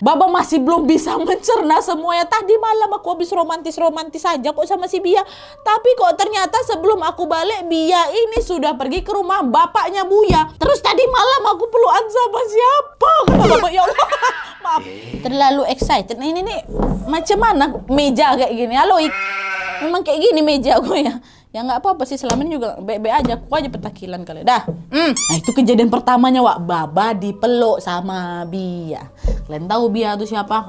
Baba masih belum bisa mencerna semuanya. Tadi malam aku habis romantis-romantis aja kok sama si Bia. Tapi kok ternyata sebelum aku balik, Bia ini sudah pergi ke rumah bapaknya Buya. Terus tadi malam aku pelukan sama siapa? Kata Baba, ya Allah. Maaf, terlalu excited. Nah ini nih macam mana meja kayak gini? Halo Ik, memang kayak gini meja aku ya. Ya nggak apa-apa sih, selama ini juga be-be aja. Aku aja petakilan kali. Dah. Nah itu kejadian pertamanya Wak. Baba dipeluk sama Bia. Kalian tahu Bia itu siapa?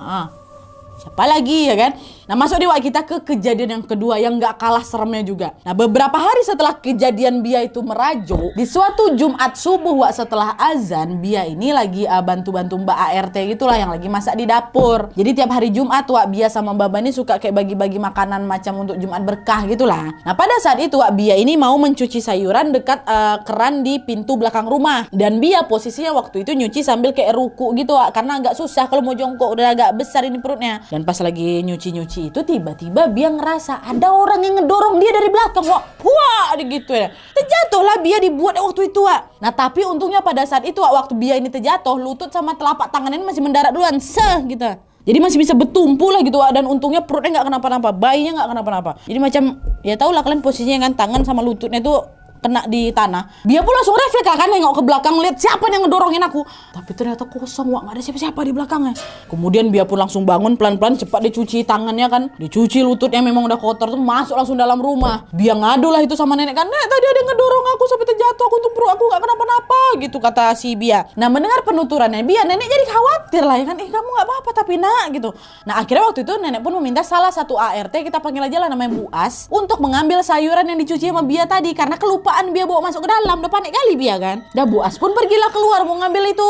Siapa lagi ya kan? Nah masuk nih Wak, kita ke kejadian yang kedua yang gak kalah seremnya juga. Nah beberapa hari setelah kejadian Bia itu merajuk, di suatu Jumat subuh Wak, setelah azan, Bia ini lagi bantu-bantu Mbak ART gitulah yang lagi masak di dapur. Jadi tiap hari Jumat Wak, Bia sama Baba ini suka kayak bagi-bagi makanan macam untuk Jumat berkah gitulah. Nah pada saat itu Wak, Bia ini mau mencuci sayuran dekat keran di pintu belakang rumah. Dan Bia posisinya waktu itu nyuci sambil kayak ruku gitu Wak, karena agak susah kalau mau jongkok, udah agak besar ini perutnya. Dan pas lagi nyuci-nyuci itu tiba-tiba Bia ngerasa ada orang yang ngedorong dia dari belakang Wak. Wah, gitu ya. Terjatuhlah Bia dibuat waktu itu Wak. Nah tapi untungnya pada saat itu Wak, waktu Bia ini terjatuh, lutut sama telapak tangan ini masih mendarat duluan gitu. Jadi masih bisa bertumpu lah gitu Wak. Dan untungnya perutnya nggak kenapa-napa, bayinya nggak kenapa-napa. Jadi macam ya tau lah kalian posisinya kan, tangan sama lututnya itu kena di tanah. Dia pun langsung refleks kan, nengok ke belakang lihat siapa yang ngedorongin aku. Tapi ternyata kosong Wak, nggak ada siapa-siapa di belakangnya. Kemudian dia pun langsung bangun pelan-pelan, cepat dicuci tangannya kan, dicuci lututnya memang udah kotor tuh, masuk langsung dalam rumah. Dia ngadu lah itu sama nenek kan, "Nek, tadi ada yang ngedorong aku sampai terjatuh, aku tuh perut aku nggak kenapa-napa," gitu kata si Bia. Nah mendengar penuturannya Bia, nenek jadi khawatir lah ya kan, kamu nggak apa-apa tapi nak gitu. Nah akhirnya waktu itu nenek pun meminta salah satu ART, kita panggil aja lah namanya Bu As, untuk mengambil sayuran yang dicuci sama Bia tadi karena kelupaan Bia bawa masuk ke dalam. Udah panik kali Bia kan. Dah Bu As pun pergilah keluar mau ngambil itu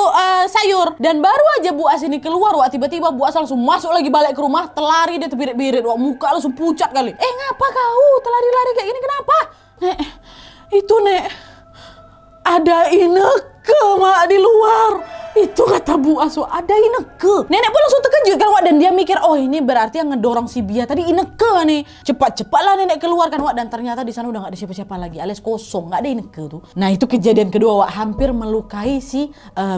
sayur. Dan baru aja Bu As ini keluar Wak, tiba-tiba Bu As langsung masuk lagi balik ke rumah, telari dia terbirit-birit Wak, muka langsung pucat kali. Ngapa kau telari-lari kayak gini, kenapa? Nek, itu Nek, ada ineke Mak di luar. Itu kata Bu As, ada ineke. Nenek pun langsung terkejut kan Wak, dan dia mikir, oh ini berarti yang ngedorong si Bia tadi ineke nih. Cepat-cepatlah nenek keluar kan Wak, dan ternyata di sana udah nggak ada siapa-siapa lagi, alias kosong, nggak ada ineke tuh. Nah itu kejadian kedua Wak, hampir melukai si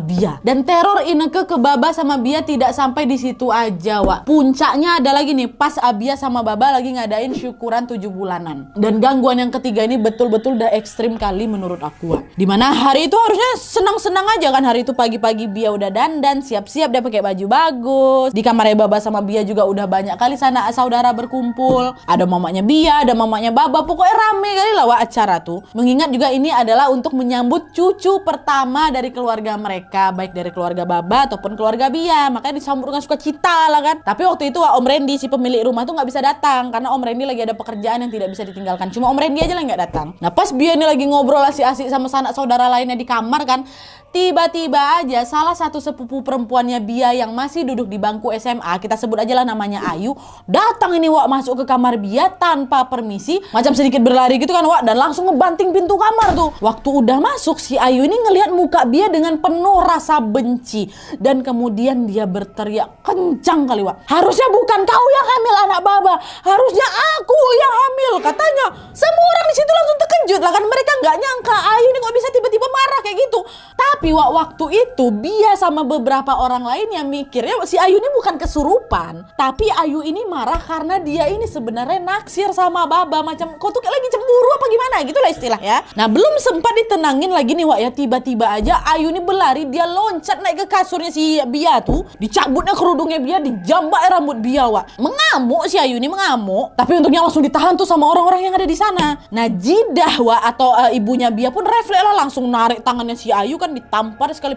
Bia. Dan teror ineke ke Baba sama Bia tidak sampai di situ aja Wak. Puncaknya ada lagi nih, pas Bia sama Baba lagi ngadain syukuran 7 bulanan. Dan gangguan yang ketiga ini betul-betul udah ekstrim kali menurut aku Wak. Dimana hari itu harusnya senang-senang aja kan, hari itu pagi-pagi Bia udah dandan, siap-siap, dia pakai baju bagus. Di kamarnya Baba sama Bia juga udah banyak kali sana saudara berkumpul. Ada mamanya Bia, ada mamanya Baba, pokoknya rame kali lah Wak acara tuh. Mengingat juga ini adalah untuk menyambut cucu pertama dari keluarga mereka, baik dari keluarga Baba ataupun keluarga Bia. Makanya disambut dengan sukacita lah kan. Tapi waktu itu Wak, Om Randy si pemilik rumah tuh nggak bisa datang karena Om Randy lagi ada pekerjaan yang tidak bisa ditinggalkan. Cuma Om Randy aja lah nggak datang. Nah pas Bia ini lagi ngobrol asik-asik sama sanak saudara lainnya di kamar kan, tiba-tiba aja salah satu sepupu perempuannya Bia yang masih duduk di bangku SMA, kita sebut aja lah namanya Ayu, datang ini Wak masuk ke kamar Bia tanpa permisi, macam sedikit berlari gitu kan Wak, dan langsung ngebanting pintu kamar tuh. Waktu udah masuk, si Ayu ini ngelihat muka Bia dengan penuh rasa benci, dan kemudian dia berteriak kencang kali Wak, "Harusnya bukan kau yang hamil anak Baba, harusnya aku yang hamil," katanya. Semua orang di situ langsung terkejut lah kan, mereka nggak nyangka Ayu ini kok bisa tiba-tiba marah kayak gitu. Tapi Wak, waktu itu Bia sama beberapa orang lainnya mikirnya si Ayu ini bukan kesurupan, tapi Ayu ini marah karena dia ini sebenarnya naksir sama Baba, macam kok tuh kayak lagi cemburu apa gimana gitu lah istilah ya. Nah belum sempat ditenangin lagi nih Wak ya, tiba-tiba aja Ayu ini berlari, dia loncat naik ke kasurnya si Bia tuh, dicabutnya kerudungnya Bia, dijambak rambut Bia Wak. Mengamuk si Ayu ini, mengamuk, tapi untungnya langsung ditahan tuh sama orang-orang yang ada di sana. Nah Jidah Wak atau ibunya Bia pun refleks lah, langsung narik tangannya si Ayu kan, ditampar sekali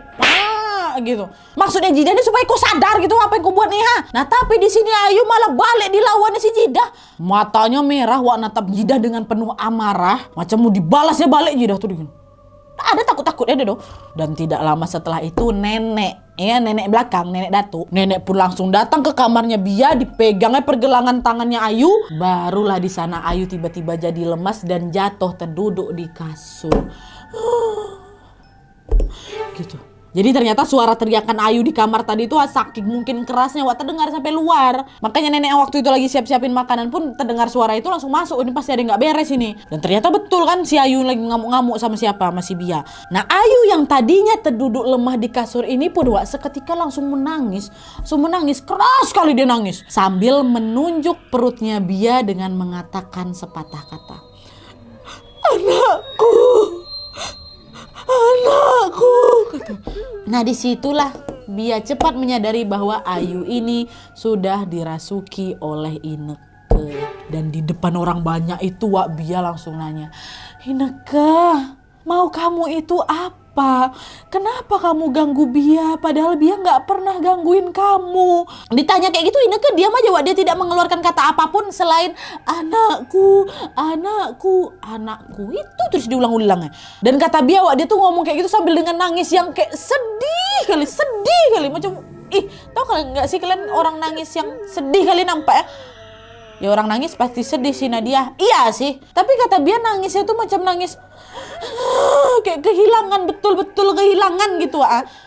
gitu. Maksudnya Jidah ini supaya kau sadar gitu apa yang kau buat nih ha. Nah tapi di sini Ayu malah balik dilawannya si Jidah. Matanya merah Wak, natap Jidah dengan penuh amarah, macam mau dibalasnya balik Jidah tuh. Ada takut-takutnya deh dong. Dan tidak lama setelah itu nenek belakang, nenek Datuk, nenek pun langsung datang ke kamarnya Bia, dipegangnya pergelangan tangannya Ayu. Barulah di sana Ayu tiba-tiba jadi lemas dan jatuh terduduk di kasur. Gitu. Jadi ternyata suara teriakan Ayu di kamar tadi itu saking mungkin kerasnya Wak terdengar sampai luar. Makanya nenek yang waktu itu lagi siap-siapin makanan pun terdengar suara itu langsung masuk. Ini pasti ada yang gak beres ini. Dan ternyata betul kan si Ayu lagi ngamuk-ngamuk sama siapa? Sama si Bia. Nah Ayu yang tadinya terduduk lemah di kasur ini pun Wak seketika langsung menangis. Keras sekali dia nangis. Sambil menunjuk perutnya Bia dengan mengatakan sepatah kata. Anakku. Nah disitulah Bia cepat menyadari bahwa Ayu ini sudah dirasuki oleh Ineke. Dan di depan orang banyak itu Wak Bia langsung nanya, Ineke, mau kamu itu apa? Kenapa kamu ganggu Bia? Padahal Bia gak pernah gangguin kamu. Ditanya kayak gitu Ineke diam aja Wak. Dia tidak mengeluarkan kata apapun selain anakku. Itu terus diulang-ulangnya. Dan kata Bia Wak, dia tuh ngomong kayak gitu sambil dengan nangis yang kayak sedih kali. Macam tau kalian gak sih kalian orang nangis yang sedih kali nampak ya? Ya orang nangis pasti sedih sih Nadia. Iya sih. Tapi kata Bia nangisnya tuh macam nangis kayak kehilangan, betul-betul kehilangan gitu.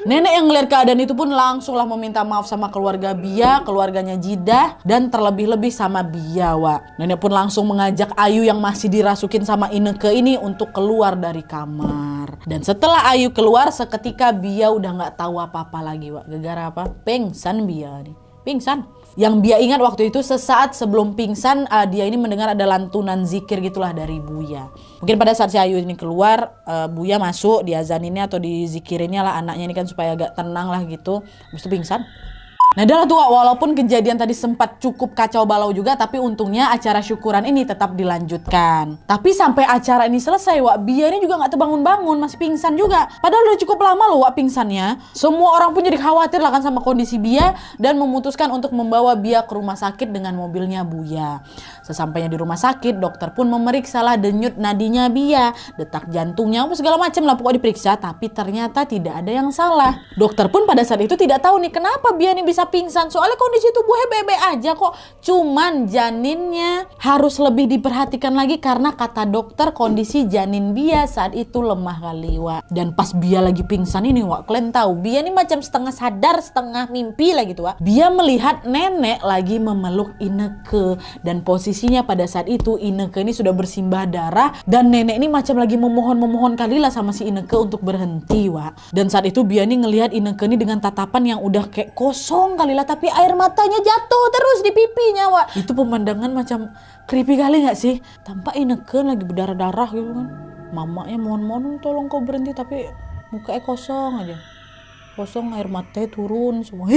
Nenek yang ngeliat keadaan itu pun langsunglah meminta maaf sama keluarga Bia, keluarganya Jidah, dan terlebih-lebih sama Bia Wak. Nenek pun langsung mengajak Ayu yang masih dirasukin sama Ineke ini untuk keluar dari kamar. Dan setelah Ayu keluar seketika Bia udah gak tahu apa-apa lagi Wak. Gara-gara apa? Pingsan Bia nih. Pingsan. Yang Bia ingat waktu itu sesaat sebelum pingsan dia ini mendengar ada lantunan zikir gitulah dari Buya. Mungkin pada saat si Ayu ini keluar, Buya masuk diazaninnya atau dizikirinnya lah anaknya ini kan supaya agak tenang lah gitu. Habis itu pingsan. Nah adalah tuh walaupun kejadian tadi sempat cukup kacau balau juga, tapi untungnya acara syukuran ini tetap dilanjutkan. Tapi sampai acara ini selesai Wak, Bia ini juga gak terbangun-bangun, masih pingsan juga. Padahal udah cukup lama loh Wak pingsannya. Semua orang pun jadi khawatir lah kan sama kondisi Bia dan memutuskan untuk membawa Bia ke rumah sakit dengan mobilnya Buya. Sesampainya di rumah sakit, dokter pun memeriksa lah denyut nadinya Bia, detak jantungnya, segala macam lah pokoknya diperiksa, tapi ternyata tidak ada yang salah. Dokter pun pada saat itu tidak tahu nih kenapa Bia ini bisa pingsan, soalnya kondisi tubuhnya bebe aja kok. Cuman janinnya harus lebih diperhatikan lagi karena kata dokter kondisi janin Bia saat itu lemah kali Wak. Dan pas Bia lagi pingsan ini Wak, kalian tahu Bia ini macam setengah sadar setengah mimpi lah gitu Wak. Bia melihat nenek lagi memeluk Ineke dan posisinya pada saat itu Ineke ini sudah bersimbah darah dan nenek ini macam lagi memohon kali lah sama si Ineke untuk berhenti Wak. Dan saat itu Bia ini ngelihat Ineke ini dengan tatapan yang udah kayak kosong kali lah, tapi air matanya jatuh terus di pipinya Wak. Itu pemandangan macam creepy kali gak sih? Tampak Ineke lagi berdarah-darah gitu kan. Mamanya mohon tolong kau berhenti, tapi mukanya kosong aja. Kosong, air matanya turun semua.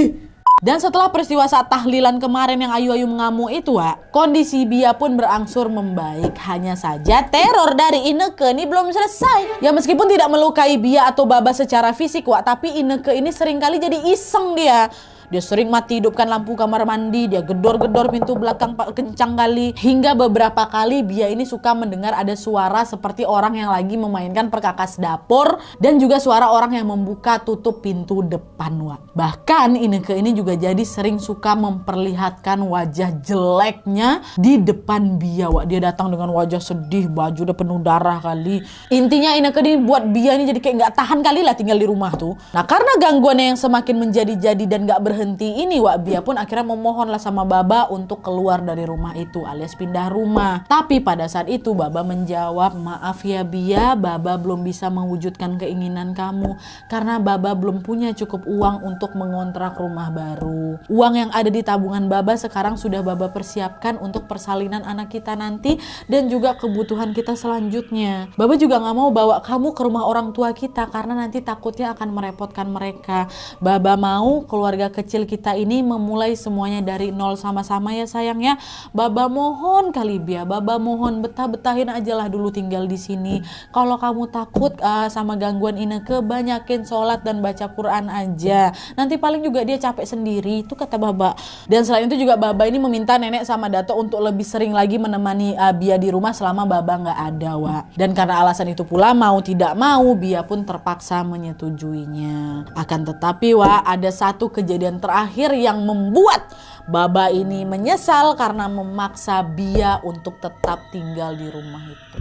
Dan setelah peristiwa saat tahlilan kemarin yang Ayu-Ayu mengamuk itu Wak, kondisi Bia pun berangsur membaik. Hanya saja teror dari Ineke ini belum selesai. Ya meskipun tidak melukai Bia atau Baba secara fisik Wak, tapi Ineke ini seringkali jadi iseng dia. Dia sering mati hidupkan lampu kamar mandi, dia gedor-gedor pintu belakang kencang kali. Hingga beberapa kali Bia ini suka mendengar ada suara seperti orang yang lagi memainkan perkakas dapur. Dan juga suara orang yang membuka tutup pintu depan Wak. Bahkan Ineke ini juga jadi sering suka memperlihatkan wajah jeleknya di depan Bia Wak. Dia datang dengan wajah sedih, baju udah penuh darah kali. Intinya Ineke ini buat Bia ini jadi kayak gak tahan kali lah tinggal di rumah tuh. Nah karena gangguannya yang semakin menjadi-jadi dan gak berhenti ini Wak, Bia pun akhirnya memohonlah sama Baba untuk keluar dari rumah itu alias pindah rumah. Tapi pada saat itu Baba menjawab, maaf ya Bia, Baba belum bisa mewujudkan keinginan kamu karena Baba belum punya cukup uang untuk mengontrak rumah baru. Uang yang ada di tabungan Baba sekarang sudah Baba persiapkan untuk persalinan anak kita nanti dan juga kebutuhan kita selanjutnya. Baba juga gak mau bawa kamu ke rumah orang tua kita karena nanti takutnya akan merepotkan mereka. Baba mau keluarga kecil kecil kita ini memulai semuanya dari nol sama-sama ya sayangnya. Baba mohon kali Bia, Baba mohon betah-betahin aja lah dulu tinggal di sini. Kalau kamu takut sama gangguan Ineke, banyakin sholat dan baca Quran aja. Nanti paling juga dia capek sendiri, itu kata Baba. Dan selain itu juga Baba ini meminta nenek sama Dato untuk lebih sering lagi menemani Bia di rumah selama Baba nggak ada, Wak. Dan karena alasan itu pula mau tidak mau Bia pun terpaksa menyetujuinya. Akan tetapi Wak, ada satu kejadian terakhir yang membuat Baba ini menyesal karena memaksa Bia untuk tetap tinggal di rumah itu.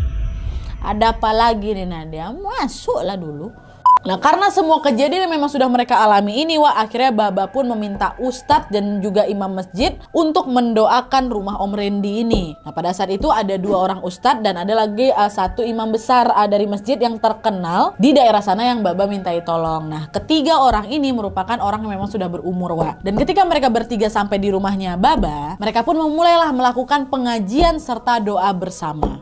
Ada apa lagi nih Nadia? Masuklah dulu. Nah, karena semua kejadian yang memang sudah mereka alami ini, Wak, akhirnya Baba pun meminta ustadz dan juga imam masjid untuk mendoakan rumah Om Randy ini. Nah, pada saat itu ada 2 orang ustadz dan ada lagi 1 imam besar dari masjid yang terkenal di daerah sana yang Baba mintai tolong. Nah, ketiga orang ini merupakan orang yang memang sudah berumur, Wak. Dan ketika mereka bertiga sampai di rumahnya Baba, mereka pun memulailah melakukan pengajian serta doa bersama.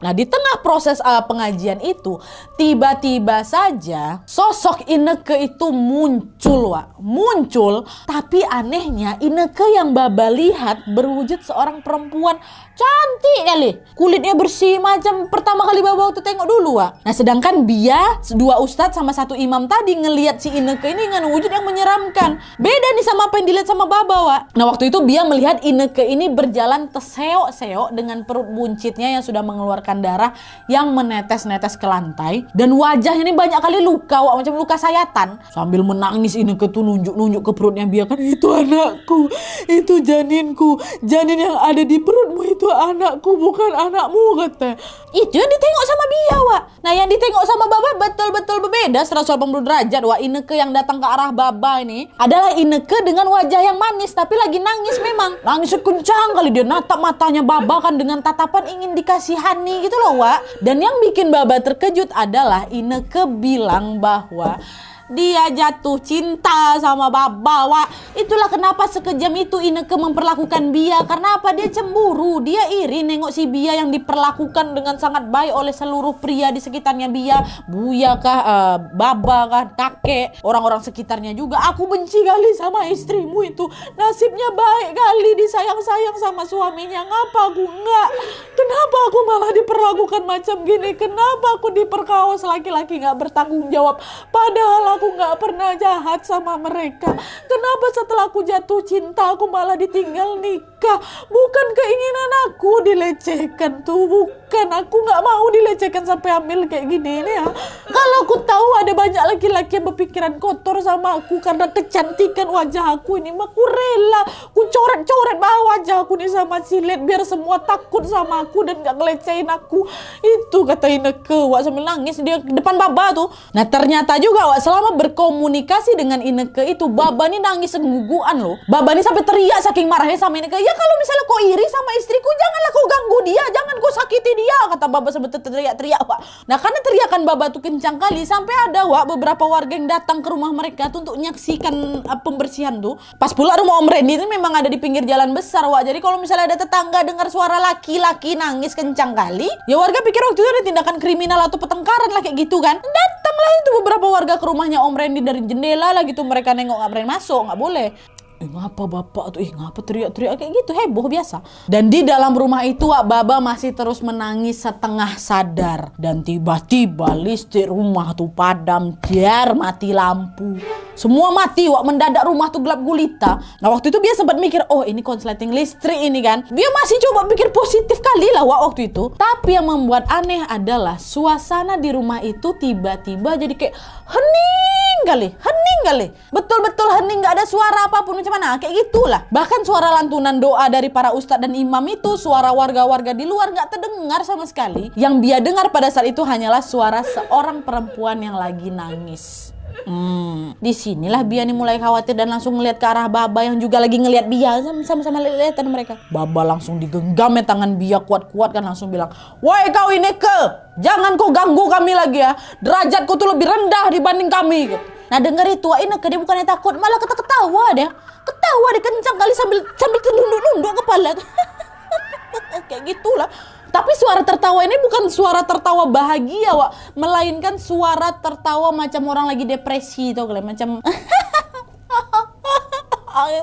Nah, di tengah proses pengajian itu, tiba-tiba saja sosok Ineke itu muncul, Wak. Muncul, tapi anehnya Ineke yang Baba lihat berwujud seorang perempuan cantik kali. Kulitnya bersih macam pertama kali Baba waktu tengok dulu, Wak. Nah, sedangkan Bia, 2 ustadz sama 1 imam tadi ngelihat si Ineke ini dengan wujud yang menyeramkan. Beda nih sama apa yang dilihat sama Baba, Wak. Nah, waktu itu Bia melihat Ineke ini berjalan terseok-seok dengan perut buncitnya yang sudah mengeluarkan darah yang menetes-netes ke lantai, dan wajahnya ini banyak kali luka, Wak, macam luka sayatan. Sambil menangis Ineke tuh nunjuk-nunjuk ke perutnya Bia, kan itu anakku, itu janinku, janin yang ada di perutmu itu anakku, bukan anakmu, kata. Itu yang ditengok sama Bia, Wak. Nah, yang ditengok sama Baba betul-betul berbeda 180 derajat, Wak. Ineke yang datang ke arah Baba ini adalah Ineke dengan wajah yang manis tapi lagi nangis memang. Nangis kencang kali, dia natap matanya Baba kan dengan tatapan ingin dikasihani gitu loh, Wak. Dan yang bikin Baba terkejut adalah Ineke bilang bahwa dia jatuh cinta sama Baba, Wak. Itulah kenapa sekejam itu Ineke memperlakukan Bia. Karena apa? Dia cemburu, dia iri nengok si Bia yang diperlakukan dengan sangat baik oleh seluruh pria di sekitarnya Bia. Buya kah, Baba kah, kakek, orang-orang sekitarnya juga. Aku benci kali sama istrimu itu. Nasibnya baik kali, disayang-sayang sama suaminya. Ngapa aku enggak? Kenapa aku malah diperlakukan macam gini? Kenapa aku diperkaos laki-laki gak bertanggung jawab? Padahal aku gak pernah jahat sama mereka. Kenapa setelah aku jatuh cinta aku malah ditinggal nikah? Bukan keinginan aku dilecehkan tuh, bukan. Aku gak mau dilecehkan sampai hamil kayak gini ini ya. Kalau aku tahu ada banyak laki-laki yang berpikiran kotor sama aku karena kecantikan wajah aku ini, mah aku rela aku coret-coret bawah wajah aku nih sama silet biar semua takut sama aku dan gak ngelecehin aku. Itu kata Ineke, Wak, sambil nangis dia depan Baba tuh. Nah, ternyata juga, Wak, selama berkomunikasi dengan Ineke itu Baba nih nangis sengguguan loh. Baba nih sampai teriak saking marahnya sama Ineke. Ya kalau misalnya kau iri sama istriku, janganlah kau ganggu dia, jangan kau sakiti dia, kata Baba sampai teriak-teriak, Wak. Nah, karena teriakan Baba tuh kencang kali sampai ada, Wak, beberapa warga yang datang ke rumah mereka tuh untuk menyaksikan pembersihan tuh. Pas pula rumah Om Randy itu memang ada di pinggir jalan besar, Wak. Jadi kalau misalnya ada tetangga dengar suara laki-laki nangis kencang kali, ya warga pikir waktu itu ada tindakan kriminal atau pertengkaran lah kayak gitu kan. Datanglah itu beberapa warga ke rumahnya Om Randy dari jendela lah gitu, mereka nengok gak berani masuk, gak boleh. Ngapa bapak tuh, ngapa teriak-teriak kayak gitu, heboh biasa. Dan di dalam rumah itu, Wak, Baba masih terus menangis setengah sadar. Dan tiba-tiba listrik rumah tuh padam, dar mati lampu. Semua mati, Wak, mendadak rumah tuh gelap gulita. Nah, waktu itu dia sempat mikir, oh ini konsleting listrik ini kan. Dia masih coba pikir positif kali lah, Wak, waktu itu. Tapi yang membuat aneh adalah suasana di rumah itu tiba-tiba jadi kayak hening kali. Betul-betul hening, gak ada suara apapun macam mana, kayak gitulah. Bahkan suara lantunan doa dari para ustadz dan imam itu, suara warga-warga di luar gak terdengar sama sekali. Yang dia dengar pada saat itu hanyalah suara seorang perempuan yang lagi nangis. Disinilah Bia nih mulai khawatir dan langsung ngeliat ke arah Baba yang juga lagi ngeliat Bia, sama-sama liatan mereka. Baba langsung digenggam tangan Bia kuat-kuat kan, langsung bilang, "Woi kau Ineke, jangan kau ganggu kami lagi ya. Derajatku tuh lebih rendah dibanding kami." Gitu. Nah, denger itu Ineke dia bukannya takut, malah ketawa dia. Ketawa dia kencang kali sambil tunduk-tunduk kepala. Kayak gitulah. Tapi suara tertawa ini bukan suara tertawa bahagia, Wak, melainkan suara tertawa macam orang lagi depresi, tau kalian, macam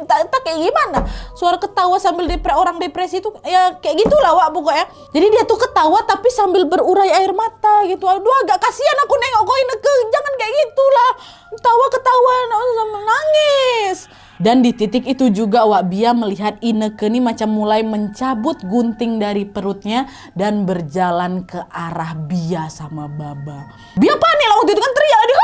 tak kayak gimana? Suara ketawa sambil orang depresi itu ya kayak gitulah Wak pokoknya. Jadi dia tuh ketawa tapi sambil berurai air mata gitu. Aduh agak kasihan aku nengok kok Ineke, jangan kayak gitulah. Ketawa sambil nangis. Dan di titik itu juga Wak Bia melihat Ineke nih macam mulai mencabut gunting dari perutnya dan berjalan ke arah Bia sama Baba. Bia panik lah waktu itu kan, teriak dia,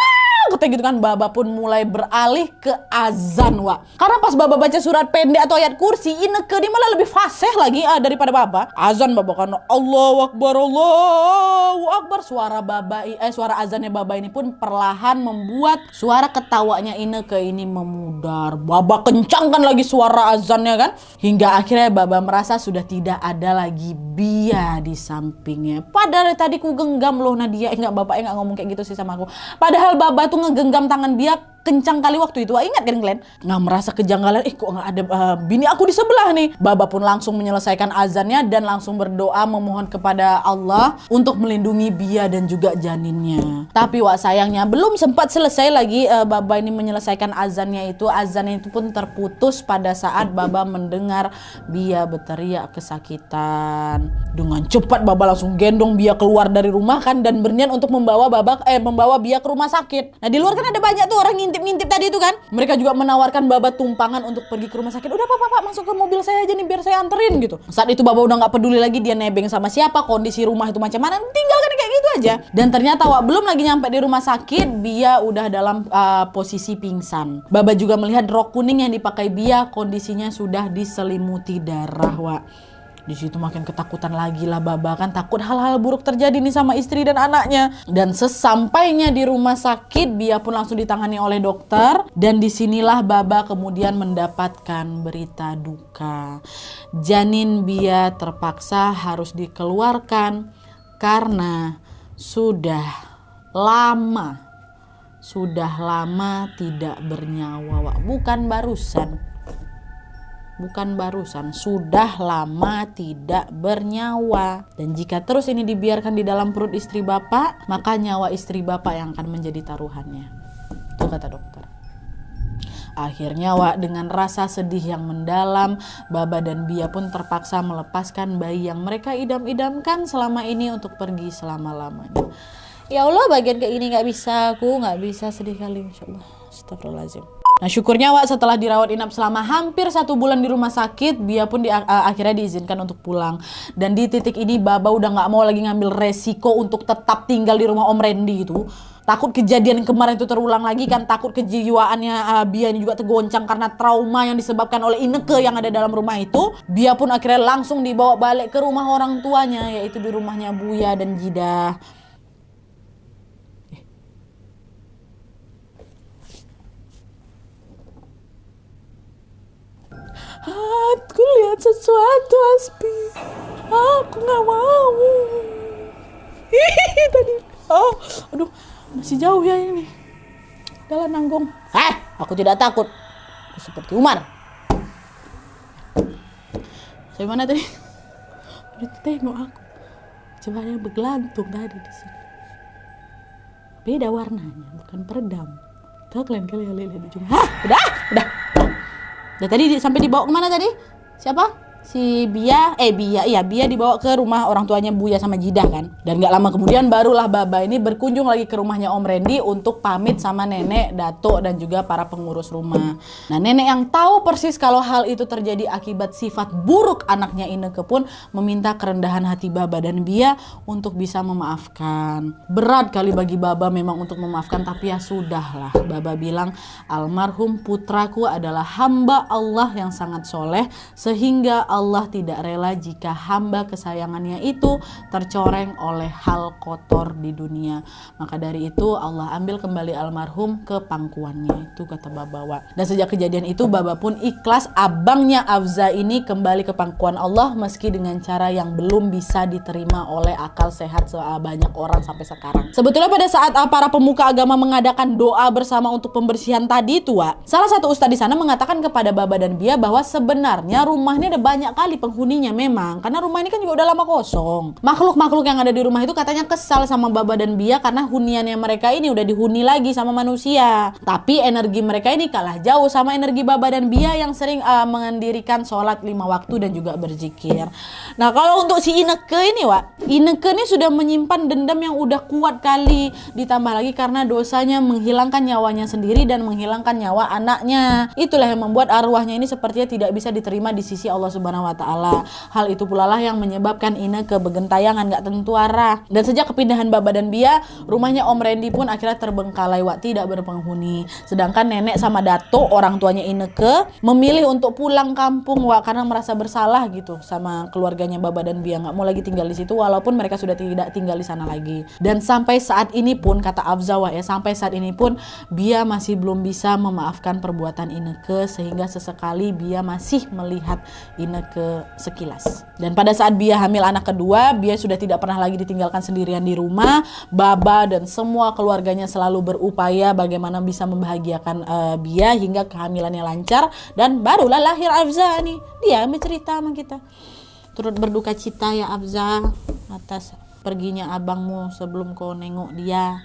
kata gitu kan. Baba pun mulai beralih ke azan Wak. Karena pas Baba baca surat pendek atau ayat kursi, Ineke ini malah lebih fasih lagi daripada Baba. Azan Baba karena Allahu Akbar, Allahu Akbar. Suara azannya Baba ini pun perlahan membuat suara ketawanya Ineke ini memudar. Baba kencangkan lagi suara azannya kan, hingga akhirnya Baba merasa sudah tidak ada lagi Bia di sampingnya. Padahal tadi ku genggam loh Nadia. Bapaknya nggak ngomong kayak gitu sih sama aku. Padahal Baba tuh ngegenggam tangan Bia kencang kali waktu itu. Ingat kan kalian? Nggak merasa kejanggalan, kok nggak ada bini aku di sebelah nih. Baba pun langsung menyelesaikan azannya dan langsung berdoa memohon kepada Allah untuk melindungi Bia dan juga janinnya. Tapi Wak sayangnya belum sempat selesai lagi Baba ini menyelesaikan azannya itu. Azannya itu pun terputus pada saat Baba mendengar Bia berteriak kesakitan. Dengan cepat Baba langsung gendong Bia keluar dari rumah kan, dan berniat untuk membawa Bia ke rumah sakit. Nah di luar kan ada banyak tuh orang ngintip tadi itu kan. Mereka juga menawarkan Baba tumpangan untuk pergi ke rumah sakit. Udah Pak masuk ke mobil saya aja nih biar saya anterin gitu. Saat itu Baba udah nggak peduli lagi dia nebeng sama siapa, kondisi rumah itu macam mana, tinggalkan kayak gitu aja. Dan ternyata Wak belum lagi nyampe di rumah sakit, Bia udah dalam posisi pingsan. Baba juga melihat rok kuning yang dipakai Bia kondisinya sudah diselimuti darah Wak. Di situ makin ketakutan lagi lah Baba kan, takut hal-hal buruk terjadi nih sama istri dan anaknya. Dan sesampainya di rumah sakit, Bia pun langsung ditangani oleh dokter. Dan disinilah Baba kemudian mendapatkan berita duka. Janin Bia terpaksa harus dikeluarkan karena sudah lama tidak bernyawa Wak. Bukan barusan, sudah lama tidak bernyawa. Dan jika terus ini dibiarkan di dalam perut istri Bapak, maka nyawa istri Bapak yang akan menjadi taruhannya. Itu kata dokter. Akhirnya Wak dengan rasa sedih yang mendalam, Baba dan Bia pun terpaksa melepaskan bayi yang mereka idam-idamkan selama ini untuk pergi selama-lamanya. Ya Allah, bagian kayak ini nggak bisa sedih kali, Masya Allah. Astagfirullahaladzim. Nah syukurnya Wak setelah dirawat inap selama hampir 1 bulan di rumah sakit, Bia pun akhirnya diizinkan untuk pulang. Dan di titik ini Baba udah nggak mau lagi ngambil resiko untuk tetap tinggal di rumah Om Randy itu. Takut kejadian kemarin itu terulang lagi kan, takut kejiwaannya Bia ini juga tergoncang karena trauma yang disebabkan oleh Ineke yang ada dalam rumah itu. Bia pun akhirnya langsung dibawa balik ke rumah orang tuanya, yaitu di rumahnya Buya dan Jidah. Aku lihat sesuatu Aspi, aku nggak mau. Tadi, aduh, masih jauh ya ini. Udahlah nanggung. Aku tidak takut. Aku seperti Umar. Saya mana tadi? Udah tengok aku. Cahaya bergelantung tadi di sini. Beda warnanya, bukan peredam. Tuh kalian lihat ujungnya. Udah. Dan tadi sampai dibawa kemana tadi? Siapa? Si Bia dibawa ke rumah orang tuanya Buya sama Jidah kan. Dan gak lama kemudian barulah Baba ini berkunjung lagi ke rumahnya Om Randy untuk pamit sama nenek, datuk dan juga para pengurus rumah. Nah nenek yang tahu persis kalau hal itu terjadi akibat sifat buruk anaknya Ineke pun meminta kerendahan hati Baba dan Bia untuk bisa memaafkan. Berat kali bagi Baba memang untuk memaafkan, tapi ya sudahlah. Baba bilang almarhum putraku adalah hamba Allah yang sangat soleh, sehingga Allah tidak rela jika hamba kesayangannya itu tercoreng oleh hal kotor di dunia. Maka dari itu Allah ambil kembali almarhum ke pangkuannya. Itu kata Baba. Dan sejak kejadian itu Baba pun ikhlas abangnya Afza ini kembali ke pangkuan Allah, meski dengan cara yang belum bisa diterima oleh akal sehat banyak orang sampai sekarang. Sebetulnya pada saat para pemuka agama mengadakan doa bersama untuk pembersihan tadi itu, salah satu ustadz di sana mengatakan kepada Baba dan Bia bahwa sebenarnya rumah ini ada banyak banyak kali penghuninya memang, karena rumah ini kan juga udah lama kosong. Makhluk-makhluk yang ada di rumah itu katanya kesal sama Baba dan Bia karena huniannya mereka ini udah dihuni lagi sama manusia. Tapi energi mereka ini kalah jauh sama energi Baba dan Bia yang sering mendirikan sholat 5 waktu dan juga berzikir. Nah, kalau untuk si Ineke ini, Wak, Ineke ini sudah menyimpan dendam yang udah kuat kali, ditambah lagi karena dosanya menghilangkan nyawanya sendiri dan menghilangkan nyawa anaknya. Itulah yang membuat arwahnya ini sepertinya tidak bisa diterima di sisi Allah Subhanahu wa taala. Hal itu pula lah yang menyebabkan Ineke bergentayangan gak tentu arah. Dan sejak kepindahan Baba dan Bia, rumahnya Om Randy pun akhirnya terbengkalai, Wak, tidak berpenghuni. Sedangkan nenek sama Dato, orang tuanya Ineke, memilih untuk pulang kampung, Wak, karena merasa bersalah gitu sama keluarganya Baba dan Bia, nggak mau lagi tinggal di situ walaupun mereka sudah tidak tinggal di sana lagi. Dan sampai saat ini pun, kata Afza, Wak, ya, sampai saat ini pun Bia masih belum bisa memaafkan perbuatan Ineke, sehingga sesekali Bia masih melihat Ineke sekilas. Dan pada saat Bia hamil anak kedua, Bia sudah tidak pernah lagi ditinggalkan sendirian di rumah. Baba dan semua keluarganya selalu berupaya bagaimana bisa membahagiakan Bia hingga kehamilannya lancar, dan barulah lahir Afza nih. Dia bercerita sama kita, turut berduka cita ya Afza atas perginya abangmu sebelum kau nengok dia.